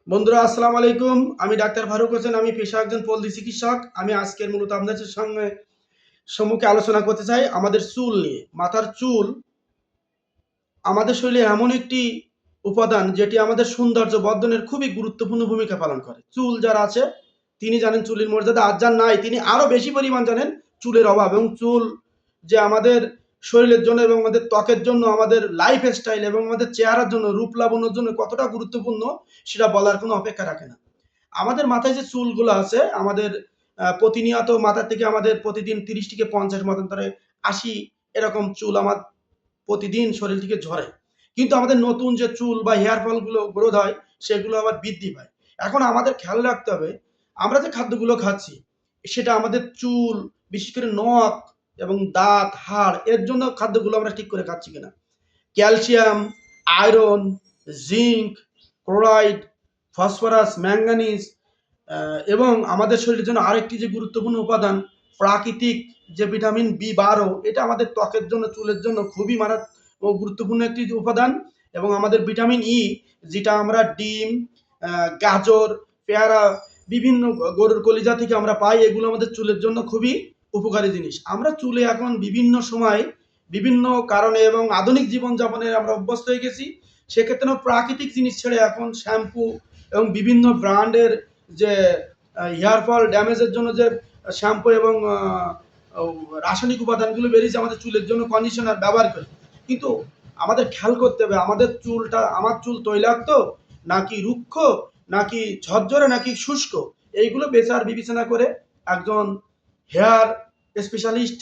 বন্ধুরা আসসালামু আলাইকুম। আমি ডাক্তার ফারুক হোসেন। আমি পেশা একজন পল্লী চিকিৎসক। আমি আজকের মূলত আপনাদের সঙ্গে সম্মুখে আলোচনা করতে চাই আমাদের চুল নিয়ে। মাথার চুল আমাদের শরীরে এমন একটি উপাদান যেটি আমাদের সৌন্দর্য বর্ধনের খুবই গুরুত্বপূর্ণ ভূমিকা পালন করে। চুল যার আছে তিনি জানেন চুলের মর্যাদা, আর যার নাই তিনি আরো বেশি পরিমাণ জানেন চুলের অভাব। এবং চুল যে আমাদের শরীরের জন্য এবং আমাদের ত্বকের জন্য, আমাদের লাইফ স্টাইল এবং আমাদের চেহারার জন্য, রূপ লাবণ্যর জন্য কতটা গুরুত্বপূর্ণ সেটা বলার কোনো অপেক্ষা রাখে না। আমাদের মাথায় যে চুলগুলো আছে আমাদের প্রতিনিয়ত মাথা থেকে আমাদের প্রতিদিন 30 থেকে 50 মতান্তরে 80 এরকম চুল আমার প্রতিদিন শরীর থেকে ঝরে। কিন্তু আমাদের নতুন যে চুল বা হেয়ার ফল গুলো গ্রোথ হয় সেগুলো আবার বৃদ্ধি পায়। এখন আমাদের খেয়াল রাখতে হবে আমরা যে খাদ্যগুলো খাচ্ছি সেটা আমাদের চুল, বিশেষ করে নখ এবং দাঁত, হাড় এর জন্য খাদ্যগুলো আমরা ঠিক করে খাচ্ছি কিনা। Calcium, iron, zinc, chloride, phosphorus, manganese এবং আমাদের শরীরের জন্য আরেকটি যে গুরুত্বপূর্ণ উপাদান প্রাকৃতিক যে ভিটামিন বি12, এটা আমাদের ত্বকের জন্য, চুলের জন্য খুবই ও গুরুত্বপূর্ণ একটি উপাদান। এবং আমাদের ভিটামিন ই, যেটা আমরা ডিম, গাজর, পেয়ারা, বিভিন্ন গরুর কলিজা থেকে আমরা পাই, এগুলো আমাদের চুলের জন্য খুবই উপকারী জিনিস। আমরা চুলে এখন বিভিন্ন সময় বিভিন্ন কারণে এবং আধুনিক জীবনযাপনে আমরা অভ্যস্ত হয়ে গেছি। সেক্ষেত্রে প্রাকৃতিক জিনিস ছেড়ে এখন শ্যাম্পু এবং বিভিন্ন ব্র্যান্ডের যে হেয়ার ফল ড্যামেজের জন্য যে শ্যাম্পু এবং রাসায়নিক উপাদানগুলো বেরিয়েছে আমাদের চুলের জন্য কন্ডিশনার ব্যবহার করি। কিন্তু আমাদের খেয়াল করতে হবে আমাদের চুলটা, আমার চুল তৈলাক্ত নাকি রুক্ষ নাকি ঝরঝরে নাকি শুষ্ক, এইগুলো বিচার বিবেচনা করে একজন হেয়ার স্পেশালিস্ট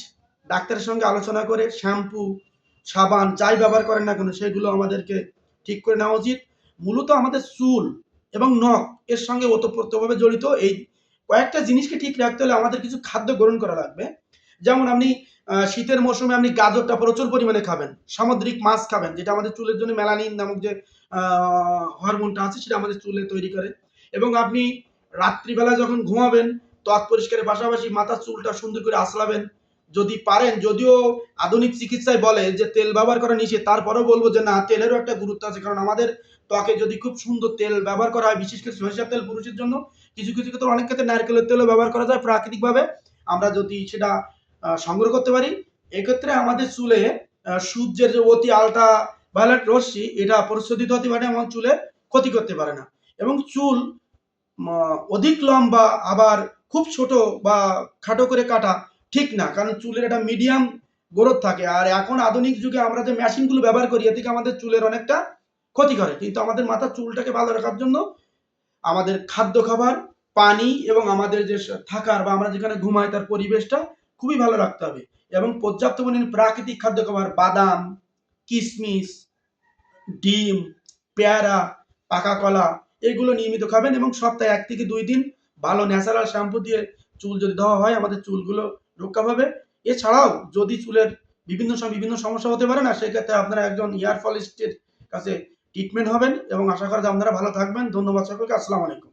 ডাক্তারের সঙ্গে আলোচনা করে শ্যাম্পু, সাবান যাই ব্যবহার করেন না কেন সেগুলো আমাদেরকে ঠিক করে নেওয়া উচিত। মূলত আমাদের চুল এবং নখ এর সঙ্গে ওতপ্রোতভাবে জড়িত। এই কয়েকটা জিনিসকে ঠিক রাখতে হলে আমাদের কিছু খাদ্য গ্রহণ করা লাগবে। যেমন আপনি শীতের মৌসুমে আপনি গাজরটা প্রচুর পরিমাণে খাবেন, সামুদ্রিক মাছ খাবেন, যেটা আমাদের চুলের জন্য মেলানিন নামক যে হরমোনটা আছে সেটা আমাদের চুলে তৈরি করে। এবং আপনি রাত্রিবেলা যখন ঘুমাবেন ত্বক পরিষ্কারের পাশাপাশি মাথার চুলটা সুন্দর করে আঁচড়াবেন যদি পারেন। যদিও আধুনিক চিকিৎসায় বলে যে তেল ব্যবহার করা নিষেধ, তারপরেও বলবো যে না, তেলেরও একটা গুরুত্ব আছে। কারণ আমাদের ত্বকে যদি খুব সুন্দর তেল ব্যবহার করা হয়, বিশেষ করে সরিষার তেল পুরুষের জন্য, কিছু কিছু ক্ষেত্রে অনেক ক্ষেত্রে নারকেলের তেলও ব্যবহার করা যায় প্রাকৃতিকভাবে, আমরা যদি সেটা সংগ্রহ করতে পারি। এক্ষেত্রে আমাদের চুলে সূর্যের যে অতি আলট্রা ভায়োলেট রশ্মি এটা প্রশোধিত হতে পারে, আমার চুলে ক্ষতি করতে পারে না। এবং চুল অধিক লম্বা আবার খুব ছোট বা খাটো করে কাটা ঠিক না, কারণ চুলের একটা মিডিয়াম গ্রোথ থাকে। আর এখন আধুনিক যুগে আমরা যে মেশিনগুলো ব্যবহার করি এ থেকে আমাদের চুলের অনেকটা ক্ষতি করে। কিন্তু আমাদের মাথার চুলটাকে ভালো রাখার জন্য আমাদের খাদ্য খাবার, পানি এবং আমাদের যে থাকার বা আমরা যেখানে ঘুমাই তার পরিবেশটা খুবই ভালো রাখতে হবে। এবং পর্যাপ্ত পরিমাণে প্রাকৃতিক খাদ্য খাবার, বাদাম, কিশমিশ, ডিম, পেয়ারা, পাকা কলা এগুলো নিয়মিত খাবেন। এবং সপ্তাহে 1 থেকে 2 দিন ভালো ন্যাচারাল শ্যাম্পু দিয়ে চুল যদি ধোয়া হয় আমাদের চুলগুলো রক্ষা পাবে। এছাড়াও যদি চুলের বিভিন্ন সময় বিভিন্ন সমস্যা হতে পারে না, সেক্ষেত্রে আপনারা একজন হেয়ার ফলিস্টের কাছে ট্রিটমেন্ট হবেন। এবং আশা করা যায় আপনারা ভালো থাকবেন। ধন্যবাদ সকলকে। আসসালামু আলাইকুম।